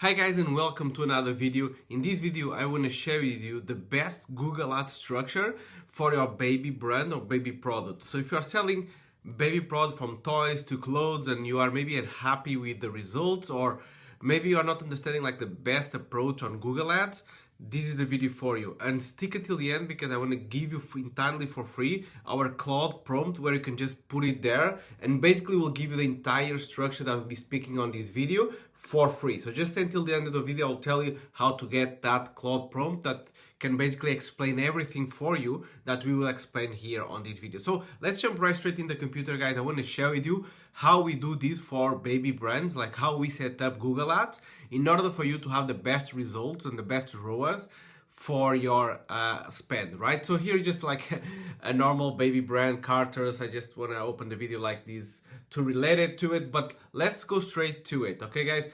Hi guys, and welcome to another video. In this video I want to share with you the best Google Ads structure for your baby brand or baby product. So if you are selling baby product from toys to clothes and you are maybe unhappy with the results, or maybe you are not understanding like the best approach on Google Ads, this is the video for you. And stick it till the end because I want to give you entirely for free our Claude prompt where you can just put it there, and basically we'll give you the entire structure that I'll be speaking on this video for free. So just until the end of the video, I'll tell you how to get that Claude prompt that can basically explain everything for you that we will explain here on this video. So let's jump right straight in the computer, guys. I want to share with you how we do this for baby brands, like how we set up Google Ads in order for you to have the best results and the best ROAS for your spend, right? So here just like a normal baby brand, Carter's. I just want to open the video like this to relate it to it, but let's go straight to it, okay guys?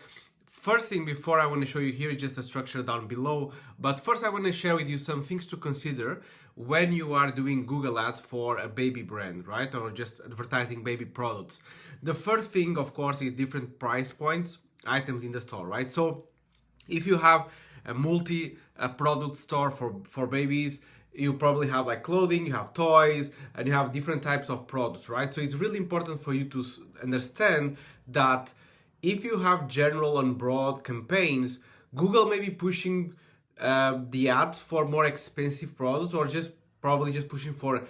First thing before I want to show you here is just the structure down below, but first I want to share with you some things to consider when you are doing Google Ads for a baby brand, right? Or just advertising baby products. The first thing, of course, is different price points, items in the store, right? So if you have a multi-product store for babies, you probably have like clothing, you have toys, and you have different types of products, right? So it's really important for you to understand that if you have general and broad campaigns, Google may be pushing the ads for more expensive products, or just probably just pushing for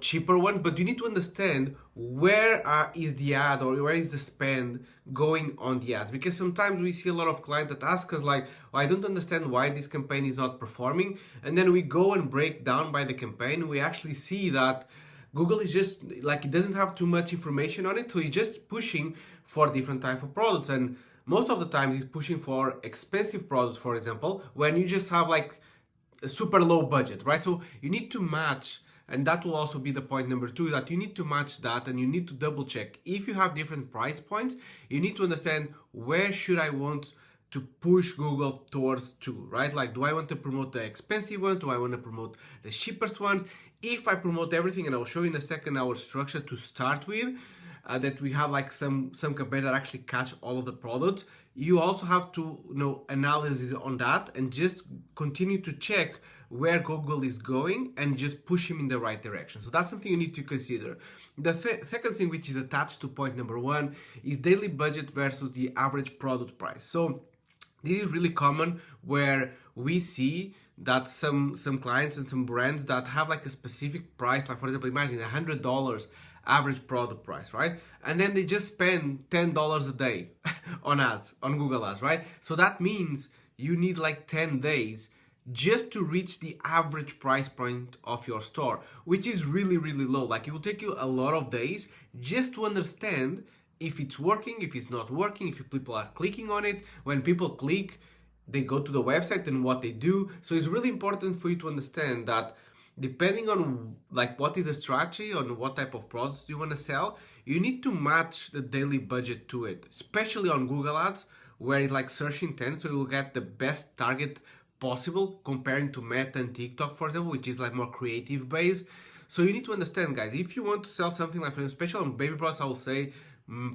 cheaper one. But you need to understand where is the ad, or where is the spend going on the ads, because sometimes we see a lot of clients that ask us like, oh, I don't understand why this campaign is not performing, and then we go and break down by the campaign. We actually see that Google is just like, it doesn't have too much information on it, so it's just pushing for different type of products, and most of the time it's pushing for expensive products, for example, when you just have like a super low budget, right? So you need to match, and that will also be the point number two, that you need to match that, and you need to double check. If you have different price points, you need to understand where should I want to push Google towards to, right? Like, do I want to promote the expensive one? Do I want to promote the cheapest one? If I promote everything, and I'll show you in a second our structure to start with, that we have like some campaign that actually catch all of the products. You also have to analysis on that, and just continue to check where Google is going and just push him in the right direction. So that's something you need to consider. The second thing, which is attached to point number one, is daily budget versus the average product price. So this is really common, where we see that some clients and some brands that have like a specific price, like for example, imagine $100 average product price, right? And then they just spend $10 a day on ads, on Google Ads, right? So that means you need like 10 days just to reach the average price point of your store, which is really, really low. Like, it will take you a lot of days just to understand if it's working, if it's not working, if people are clicking on it. When people click, they go to the website and what they do. So it's really important for you to understand that depending on like what is the strategy, on what type of products you want to sell, you need to match the daily budget to it, especially on Google Ads, where it's like search intent, so you'll get the best target possible comparing to Meta and TikTok, for example, which is like more creative based. So you need to understand, guys, if you want to sell something like, especially on baby products, I will say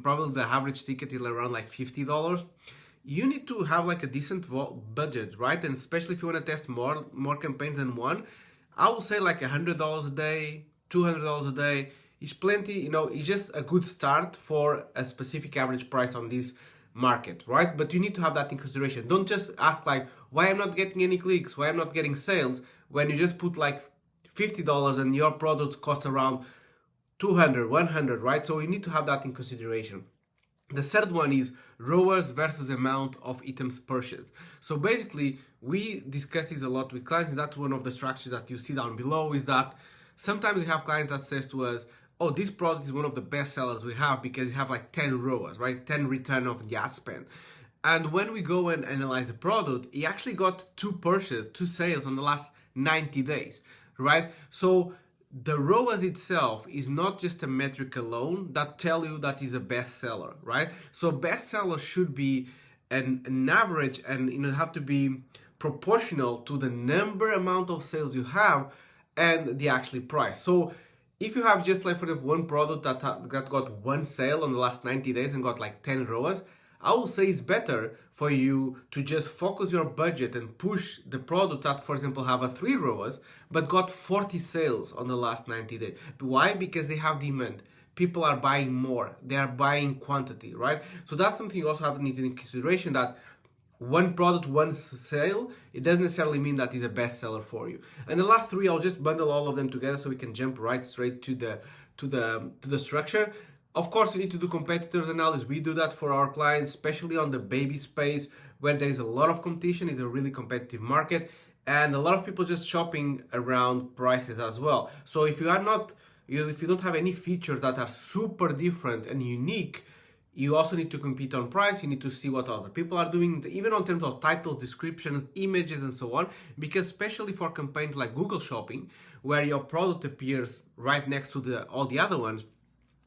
probably the average ticket is around like $50. You need to have like a decent budget, right? And especially if you want to test more campaigns than one, I would say like $100 a day, $200 a day is plenty. It's just a good start for a specific average price on this market, right? But you need to have that in consideration. Don't just ask like, why I'm not getting any clicks, why I'm not getting sales, when you just put like $50 and your products cost around 200, 100, right? So you need to have that in consideration. The third one is ROAS versus amount of items purchased. So basically, we discussed this a lot with clients, and that's one of the structures that you see down below, is that sometimes we have clients that says to us, oh, this product is one of the best sellers we have because you have like 10 ROAS, right? 10 return of the ad spend. And when we go and analyze the product, he actually got two sales on the last 90 days, right? So the ROAS itself is not just a metric alone that tell you that is a bestseller, right? So bestseller should be an average, and have to be proportional to the amount of sales you have and the actual price. So if you have just like for example one product that got one sale on the last 90 days and got like 10 ROAS, I would say it's better for you to just focus your budget and push the products that, for example, have a 3 ROAS, but got 40 sales on the last 90 days. Why? Because they have demand. People are buying more. They are buying quantity, right? So that's something you also have to need in consideration, that one product, one sale, it doesn't necessarily mean that is a bestseller for you. And the last 3, I'll just bundle all of them together so we can jump right straight to the structure. Of course, you need to do competitors analysis. We do that for our clients, especially on the baby space where there is a lot of competition. It's a really competitive market, and a lot of people just shopping around prices as well. So if you are not, if you don't have any features that are super different and unique, you also need to compete on price. You need to see what other people are doing, even on terms of titles, descriptions, images, and so on. Because especially for campaigns like Google Shopping, where your product appears right next to all the other ones,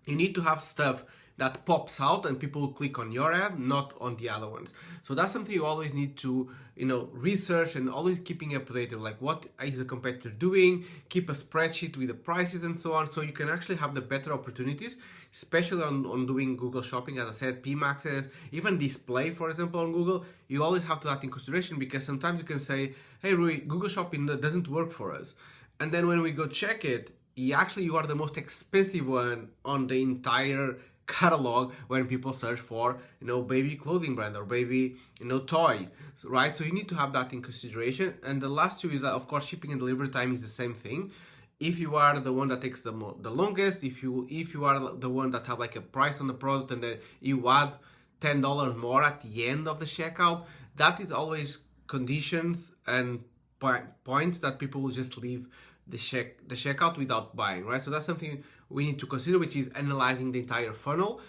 you need to have stuff that pops out and people will click on your ad, not on the other ones. So that's something you always need to, research and always keeping updated, like what is a competitor doing, keep a spreadsheet with the prices and so on, so you can actually have the better opportunities, especially on doing Google Shopping. As I said, PMaxes, even display, for example, on Google, you always have to take in consideration, because sometimes you can say, hey, Rui, Google Shopping doesn't work for us. And then when we go check it, you are the most expensive one on the entire catalog when people search for baby clothing brand or baby toy, right? So you need to have that in consideration. And the last 2 is that, of course, shipping and delivery time is the same thing. If you are the one that takes the longest, if you are the one that have like a price on the product and then you add $10 more at the end of the checkout, that is always conditions and points that people will just leave the checkout without buying, right? So that's something we need to consider, which is analyzing the entire funnel.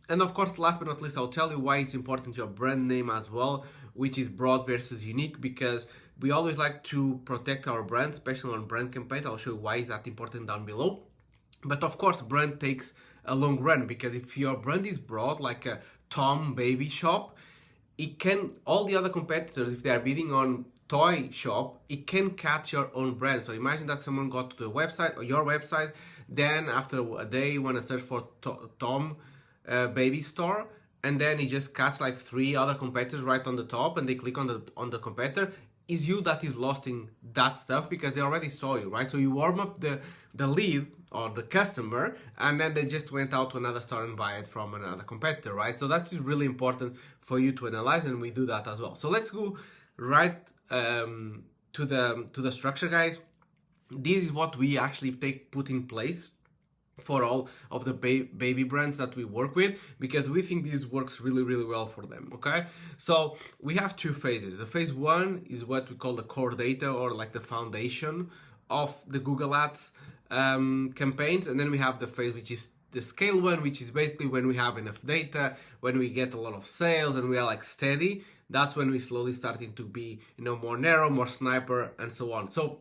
And of course, last but not least, I'll tell you why it's important your brand name as well, which is broad versus unique, because we always like to protect our brand, especially on brand campaigns. I'll show you why is that important down below. But of course, brand takes a long run, because if your brand is broad, like a Tom baby shop, it can, all the other competitors, if they are bidding on toy shop, it can catch your own brand. So imagine that someone got to the website or your website, then after a day you want to search for Tom baby store, and then he just catch like 3 other competitors right on the top, and they click on the competitor. Is you that is lost in that stuff, because they already saw you, right? So you warm up the lead or the customer, and then they just went out to another store and buy it from another competitor, right? So that's really important for you to analyze, and we do that as well. So let's go right to the structure, guys. This is what we actually put in place for all of the baby brands that we work with, because we think this works really, really well for them. Okay, so we have 2 phases. The phase 1 is what we call the core data, or like the foundation of the Google Ads campaigns, and then we have the phase which is the scale one, which is basically when we have enough data, when we get a lot of sales and we are like steady. That's when we slowly starting to be more narrow, more sniper, and so on. So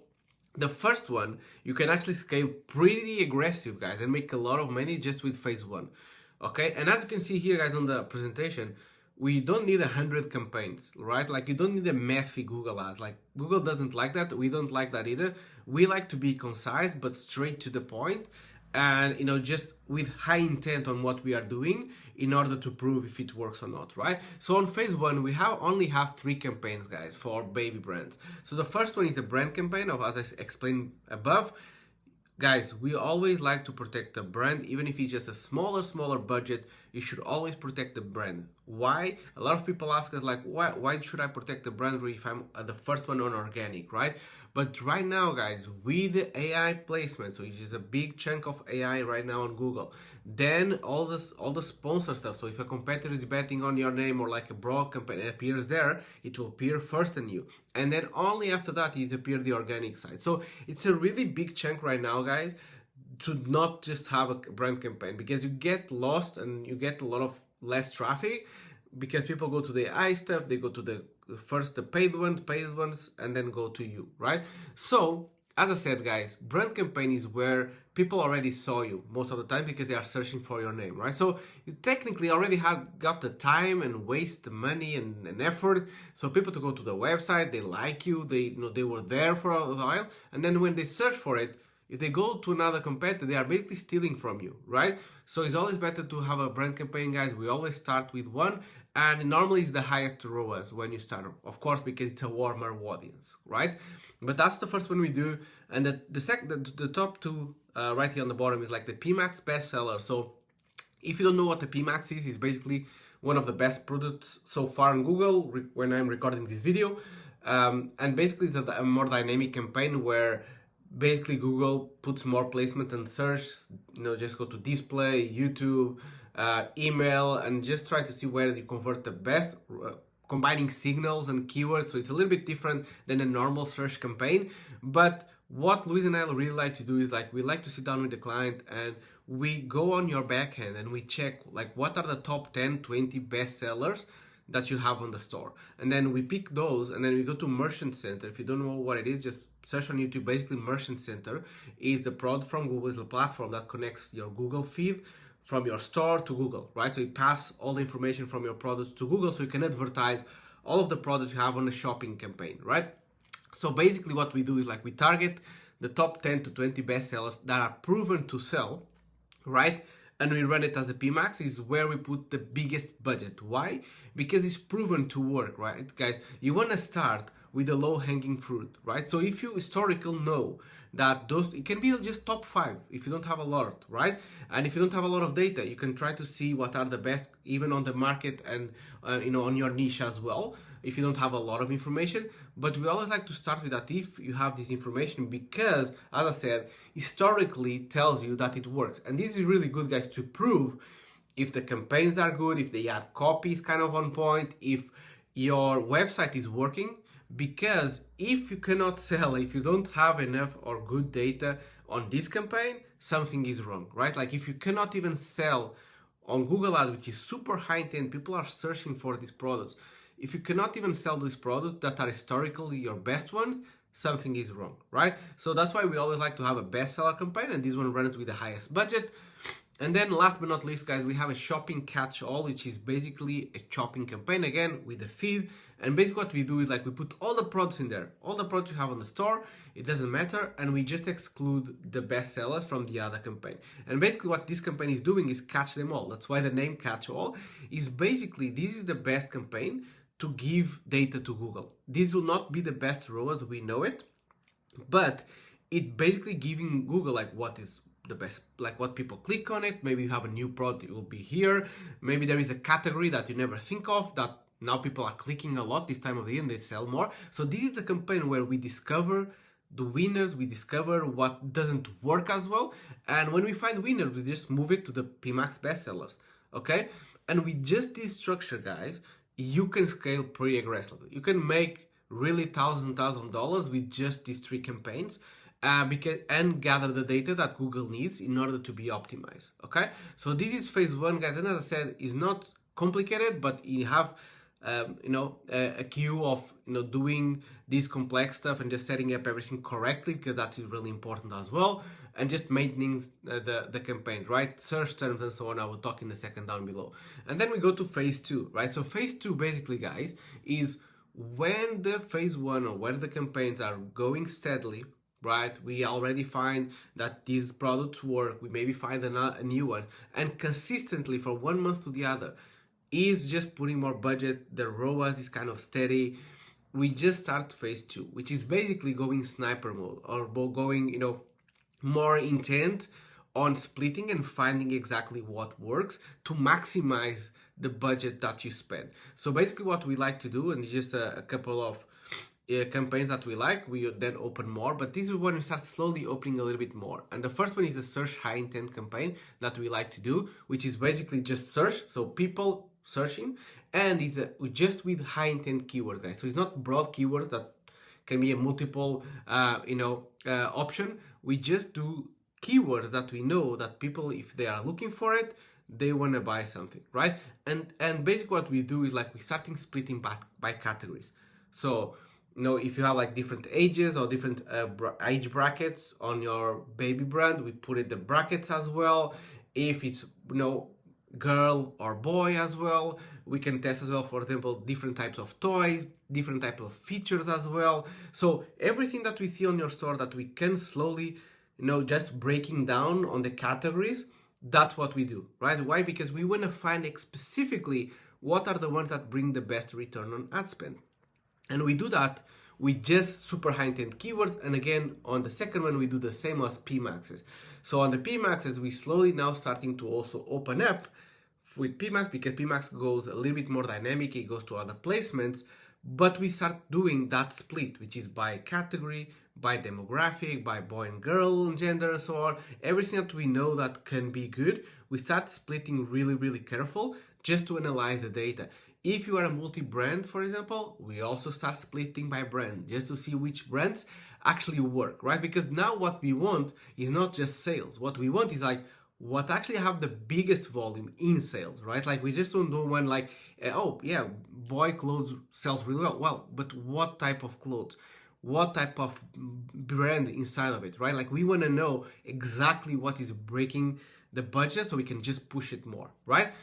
the first one, you can actually scale pretty aggressive, guys, and make a lot of money just with phase 1. Okay, and as you can see here, guys, on the presentation, we don't need 100 campaigns, right? Like, you don't need a mathy Google Ads. Like, Google doesn't like that. We don't like that either. We like to be concise but straight to the point, and just with high intent on what we are doing in order to prove if it works or not, right? So on phase 1, we only have 3 campaigns, guys, for baby brands. So the first one is a brand campaign, as I explained above. Guys, we always like to protect the brand, even if it's just a smaller budget. You should always protect the brand. Why? A lot of people ask us, like, why should I protect the brand if I'm the first one on organic, right? But right now, guys, with the AI placement, which is a big chunk of AI right now on Google, then all the sponsor stuff. So if a competitor is betting on your name, or like a broad campaign appears there, it will appear first in you, and then only after that it appears the organic side. So it's a really big chunk right now, guys, to not just have a brand campaign, because you get lost and you get a lot of less traffic, because people go to the AI stuff, they go to the paid ones, and then go to you, right? So as I said, guys, brand campaign is where people already saw you most of the time, because they are searching for your name, right? So you technically already got the time and waste the money and effort. So people to go to the website, they like you, they were there for a while, and then when they search for it, if they go to another competitor, they are basically stealing from you, right? So it's always better to have a brand campaign, guys. We always start with one, and normally it's the highest ROAS when you start, of course, because it's a warmer audience, right? But that's the first one we do. And the top two right here on the bottom is like the PMax bestseller. So if you don't know what the PMax is, it's basically one of the best products so far on Google when I'm recording this video. And basically it's a more dynamic campaign where basically Google puts more placement and search, just go to display, YouTube, email, and just try to see where you convert the best, combining signals and keywords. So it's a little bit different than a normal search campaign. But what Luis and I really like to do is we like to sit down with the client and we go on your backend and we check what are the top 10, 20 best sellers that you have on the store. And then we pick those and then we go to Merchant Center. If you don't know what it is, just search on YouTube. Basically, Merchant Center is the product from Google, is the platform that connects your Google feed from your store to Google, right? So you pass all the information from your products to Google so you can advertise all of the products you have on a shopping campaign, right? So basically what we do is we target the top 10 to 20 best sellers that are proven to sell, right? And we run it as a PMax, is where we put the biggest budget. Why? Because it's proven to work, right? Guys, you want to start with the low-hanging fruit, right? So if you historical know that it can be just top 5 if you don't have a lot, right? And if you don't have a lot of data, you can try to see what are the best even on the market and on your niche as well, if you don't have a lot of information. But we always like to start with that if you have this information, because as I said, historically tells you that it works. And this is really good, guys, to prove if the campaigns are good, if they have copies kind of on point, if your website is working. Because if you cannot sell, if you don't have enough or good data on this campaign, something is wrong, right? If you cannot even sell on Google Ads, which is super high intent, people are searching for these products. If you cannot even sell these products that are historically your best ones, something is wrong, right? So that's why we always like to have a bestseller campaign, and this one runs with the highest budget. And then last but not least, guys, we have a shopping catch-all, which is basically a shopping campaign, again, with the feed. And basically what we do is we put all the products in there, all the products you have on the store, it doesn't matter, and we just exclude the best sellers from the other campaign. And basically what this campaign is doing is catch them all. That's why the name catch-all is basically, this is the best campaign to give data to Google. This will not be the best ROAS, we know it, but it basically giving Google what is the best, what people click on it. Maybe you have a new product, it will be here. Maybe there is a category that you never think of that now people are clicking a lot this time of the year and they sell more. So this is the campaign where we discover the winners, we discover what doesn't work as well. And when we find winners, we just move it to the PMax bestsellers, okay? And with just this structure, guys, you can scale pretty aggressively. You can make really thousand dollars with just these 3 campaigns. And gather the data that Google needs in order to be optimized, okay? So this is phase 1, guys, and as I said, it's not complicated, but you have a queue of doing this complex stuff and just setting up everything correctly, because that is really important as well, and just maintaining the campaign, right? Search terms and so on, I will talk in a second down below. And then we go to phase 2, right? So phase 2 basically, guys, is when the phase 1 or when the campaigns are going steadily, right? We already find that these products work, we maybe find a new one, and consistently from 1 month to the other is just putting more budget, the ROAS is kind of steady. We just start phase 2, which is basically going sniper mode, or going, more intent on splitting and finding exactly what works to maximize the budget that you spend. So basically what we like to do, and just a couple of campaigns that we like, we then open more, but this is when we start slowly opening a little bit more. And the first one is the search high intent campaign that we like to do, which is basically just search, so people searching, and it's just with high intent keywords, guys. So it's not broad keywords that can be a multiple option. We just do keywords that we know that people, if they are looking for it, they want to buy something, right? And basically what we do is we starting splitting by categories. So if you have different ages or different age brackets on your baby brand, we put it the brackets as well. If it's girl or boy as well, we can test as well, for example, different types of toys, different types of features as well. So everything that we see on your store that we can slowly just breaking down on the categories, that's what we do, right? Why? Because we want to find specifically what are the ones that bring the best return on ad spend. And we do that with just super high intent keywords. And again, on the second one, we do the same as PMaxes. So on the PMaxes, we slowly now starting to also open up with PMax, because PMax goes a little bit more dynamic, it goes to other placements, but we start doing that split, which is by category, by demographic, by boy and girl, gender, and so on. Everything that we know that can be good, we start splitting really careful just to analyze the data. If you are a multi-brand, for example, we also start splitting by brand just to see which brands actually work, right? Because now what we want is not just sales. What we want is like what actually have the biggest volume in sales, right? Like we just don't do one like, oh yeah, boy clothes sells really well. Well, but what type of clothes? What type of brand inside of it, right? Like we want to know exactly what is breaking the budget so we can just push it more, right?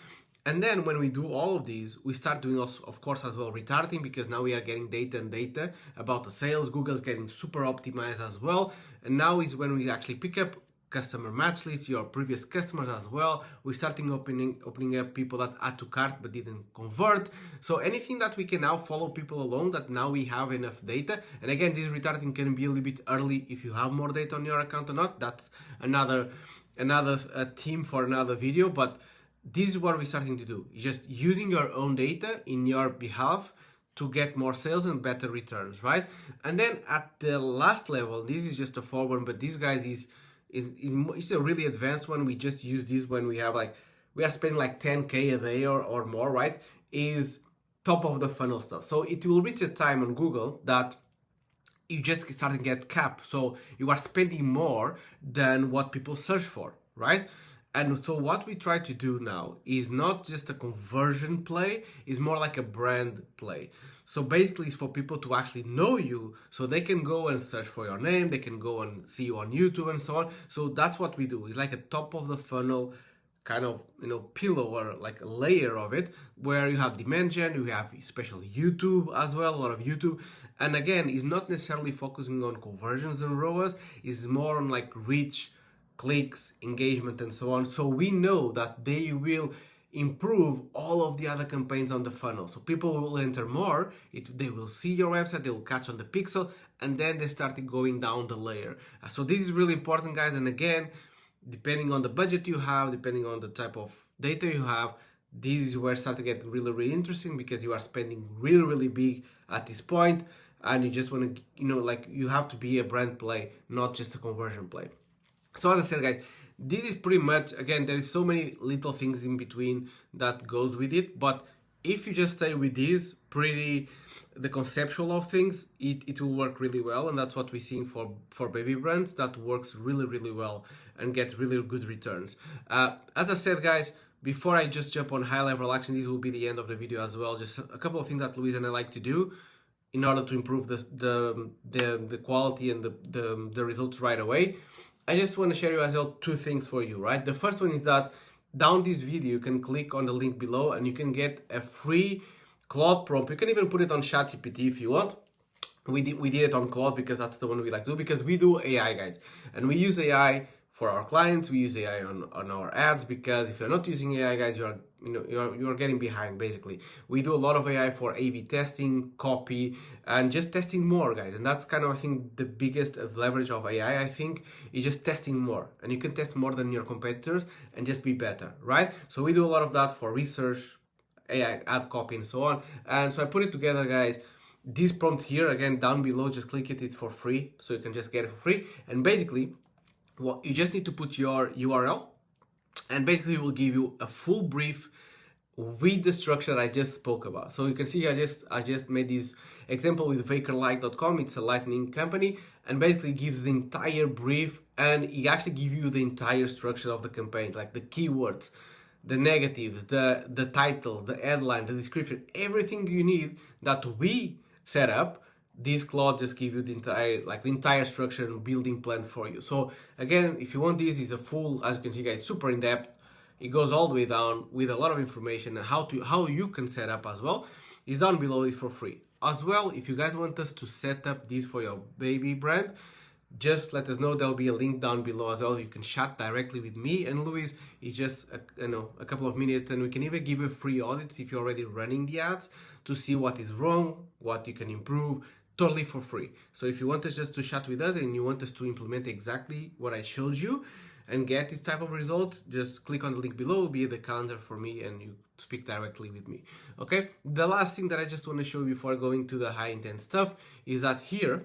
And then when we do all of these, we start doing also, of course, as well retargeting, because now we are getting data about the sales. Google's getting super optimized as well. And now is when we actually pick up customer match lists, your previous customers as well. We're starting opening up people that add to cart but didn't convert. So anything that we can now follow people along, that now we have enough data. And again, this retargeting can be a little bit early if you have more data on your account or not. That's another theme for another video. But this is what we're starting to do. You're just using your own data in your behalf to get more sales and better returns, right? And then at the last level, this is just a forward, but this guy it's a really advanced one. We just use this when we have we are spending like 10K a day or more, right? Is top of the funnel stuff. So it will reach a time on Google that you just start to get capped. So you are spending more than what people search for, right? And so what we try to do now is not just a conversion play, it's more like a brand play. So basically it's for people to actually know you, so they can go and search for your name, they can go and see you on YouTube and so on. So that's what we do. It's like a top of the funnel kind of, pillow or like a layer of it, where you have demand gen, you have especially YouTube as well, a lot of YouTube. And again, it's not necessarily focusing on conversions and ROAS, it's more on like reach, clicks, engagement, and so on. So we know that they will improve all of the other campaigns on the funnel. So people will enter more, they will see your website, they will catch on the pixel, and then they started going down the layer. So this is really important, guys. And again, depending on the budget you have, depending on the type of data you have, this is where it starts to get really interesting, because you are spending really big at this point, and you just want to, you have to be a brand play, not just a conversion play. So as I said, guys, this is pretty much, again, there is so many little things in between that goes with it, but if you just stay with this the conceptual of things, it will work really well. And that's what we're seeing for baby brands, that works really well and get really good returns. As I said, guys, before I just jump on high level action, this will be the end of the video as well. Just a couple of things that Luis and I like to do in order to improve the quality and the results right away. I just want to share you as well two things for you, right? The first one is that down this video, you can click on the link below and you can get a free Claude prompt. You can even put it on ChatGPT if you want. We did it on Claude because that's the one we like to do, because we do AI, guys. And we use AI for our clients, we use AI on our ads, because if you're not using AI, guys, you're getting behind, basically. We do a lot of AI for A/B testing, copy, and just testing more, guys. And that's kind of, I think, the biggest leverage of AI, I think, is just testing more. And you can test more than your competitors and just be better, right? So we do a lot of that for research, AI, ad copy, and so on. And so I put it together, guys. This prompt here, again, down below, just click it, it's for free. So you can just get it for free. And basically, well, you just need to put your URL, and basically it will give you a full brief with the structure I just spoke about. So you can see I just made this example with VakerLight.com. It's a lightning company, and basically gives the entire brief, and it actually gives you the entire structure of the campaign, like the keywords, the negatives, the title, the headline, the description, everything you need that we set up. This Claude just give you the entire structure and building plan for you. So again, if you want this, is a full, as you can see, guys, super in depth. It goes all the way down with a lot of information and how you can set up as well. It's down below, it's for free. As well, if you guys want us to set up this for your baby brand, just let us know. There'll be a link down below as well. You can chat directly with me and Luis. It's just a couple of minutes, and we can even give you a free audit if you're already running the ads to see what is wrong, what you can improve, totally for free. So if you want us just to chat with us and you want us to implement exactly what I showed you and get this type of result, just click on the link below, be the calendar for me, and you speak directly with me. Okay, the last thing that I just want to show you before going to the high intent stuff is that here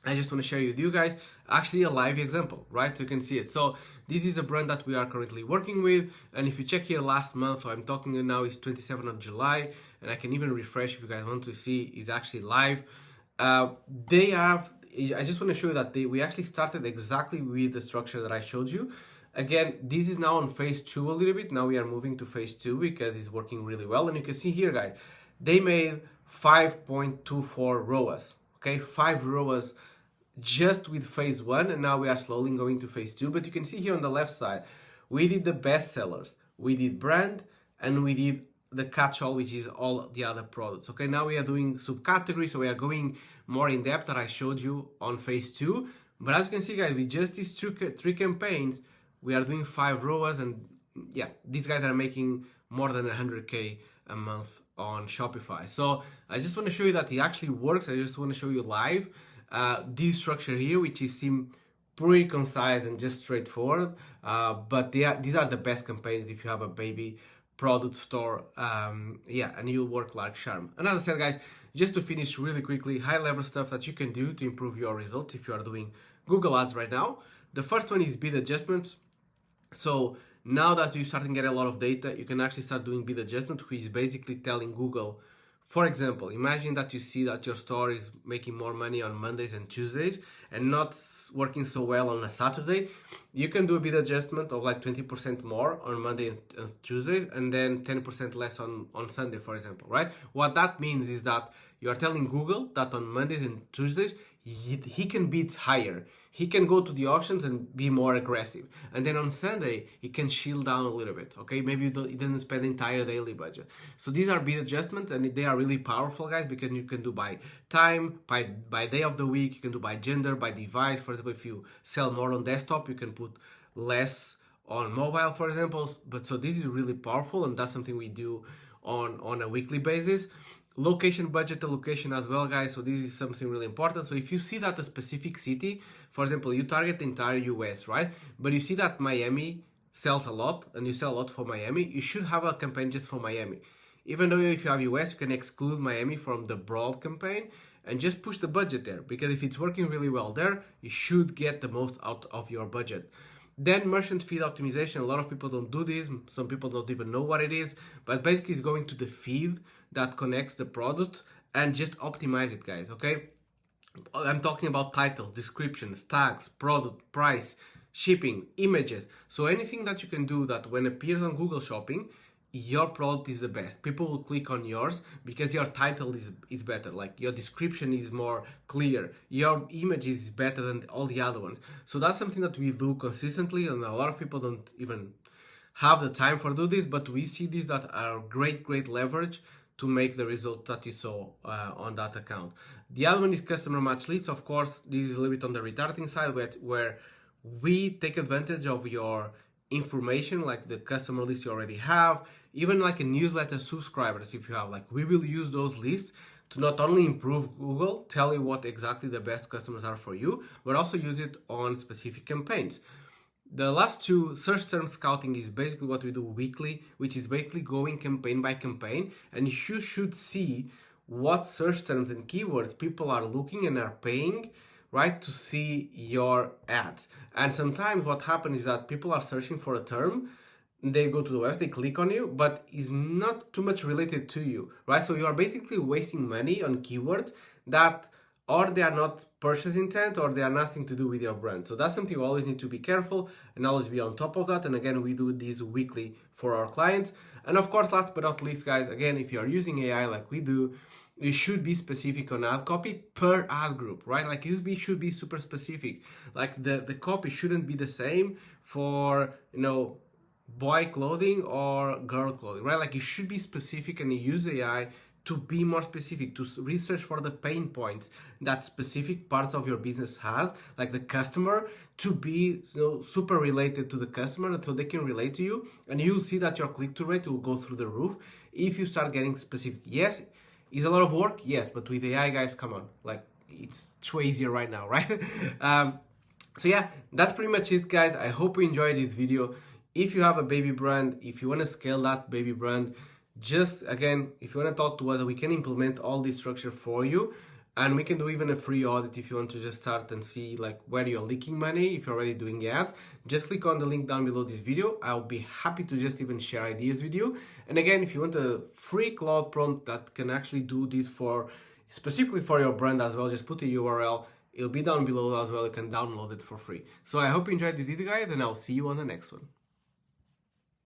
I just want to share with you guys actually a live example, right? So you can see it. So this is a brand that we are currently working with, and if you check here last month, I'm talking now is 27th of July, and I can even refresh if you guys want to see it's actually live. They have, I just want to show you that we actually started exactly with the structure that I showed you. Again, this is now on phase 2 a little bit. Now we are moving to phase 2 because it's working really well. And you can see here, guys, they made 5.24 ROAS. Okay, 5 ROAS just with phase 1, and now we are slowly going to phase 2. But you can see here on the left side, we did the best sellers, we did brand, and we did the catch-all, which is all the other products. Okay, now we are doing subcategories, so we are going more in depth that I showed you on phase 2. But as you can see, guys, with just these three campaigns, we are doing 5 ROAS, and yeah, these guys are making more than 100K a month on Shopify. So I just want to show you that it actually works. I just want to show you live this structure here, which is seem pretty concise and just straightforward. But these are the best campaigns if you have a baby product store, yeah, and you'll work like charm. And as I said, guys, just to finish really quickly, high level stuff that you can do to improve your results if you are doing Google Ads right now. The first one is bid adjustments. So now that you're starting to get a lot of data, you can actually start doing bid adjustment, which is basically telling Google, for example, imagine that you see that your store is making more money on Mondays and Tuesdays and not working so well on a Saturday. You can do a bid adjustment of like 20% more on Monday and Tuesdays, and then 10% less on Sunday, for example, right? What that means is that you are telling Google that on Mondays and Tuesdays, he can bid higher. He can go to the auctions and be more aggressive. And then on Sunday, he can shield down a little bit, okay? Maybe you didn't spend the entire daily budget. So these are bid adjustments, and they are really powerful, guys, because you can do by time, by day of the week, you can do by gender, by device. For example, if you sell more on desktop, you can put less on mobile, for example. But so this is really powerful, and that's something we do on a weekly basis. Location budget allocation as well, guys. So this is something really important. So if you see that a specific city, for example, you target the entire US, right? But you see that Miami sells a lot and you sell a lot for Miami, you should have a campaign just for Miami. Even though if you have US, you can exclude Miami from the broad campaign and just push the budget there, because if it's working really well there, you should get the most out of your budget. Then merchant feed optimization. A lot of people don't do this. Some people don't even know what it is, but basically it's going to the feed that connects the product and just optimize it, guys, okay? I'm talking about titles, descriptions, tags, product, price, shipping, images. So anything that you can do that when it appears on Google Shopping, your product is the best. People will click on yours because your title is better, like your description is more clear, your image is better than all the other ones. So that's something that we do consistently, and a lot of people don't even have the time for do this, but we see these that are great leverage to make the result that you saw on that account. The other one is customer match leads. Of course, this is a little bit on the retargeting side where we take advantage of your information, like the customer list you already have, even like a newsletter subscribers if you have, like we will use those lists to not only improve Google, tell you what exactly the best customers are for you, but also use it on specific campaigns. The last two, search term scouting, is basically what we do weekly, which is basically going campaign by campaign, and you should see what search terms and keywords people are looking and are paying, right, to see your ads. And sometimes what happens is that people are searching for a term, they go to the website, they click on you, but it's not too much related to you, right? So you are basically wasting money on keywords that or they are not purchase intent or they are nothing to do with your brand. So that's something you always need to be careful and always be on top of that. And again, we do this weekly for our clients. And of course, last but not least, guys, again, if you are using AI like we do, you should be specific on ad copy per ad group, right? Like you should be super specific. Like the copy shouldn't be the same for, boy clothing or girl clothing, right? Like you should be specific and you use AI to be more specific, to research for the pain points that specific parts of your business has, like the customer, to be super related to the customer so they can relate to you, and you'll see that your click-through rate will go through the roof if you start getting specific. Yes, it's a lot of work, yes, but with AI, guys, come on, like it's way easier right now, right? So yeah, that's pretty much it, guys. I hope you enjoyed this video. If you have a baby brand, if you want to scale that baby brand, just again, if you want to talk to us, we can implement all this structure for you, and we can do even a free audit if you want to just start and see like where you're leaking money. If you're already doing ads, just click on the link down below this video. I'll be happy to just even share ideas with you. And again, if you want a free Claude prompt that can actually do this for specifically for your brand as well, just put a URL. It'll be down below as well. You can download it for free. So I hope you enjoyed the video, guys, and I'll see you on the next one.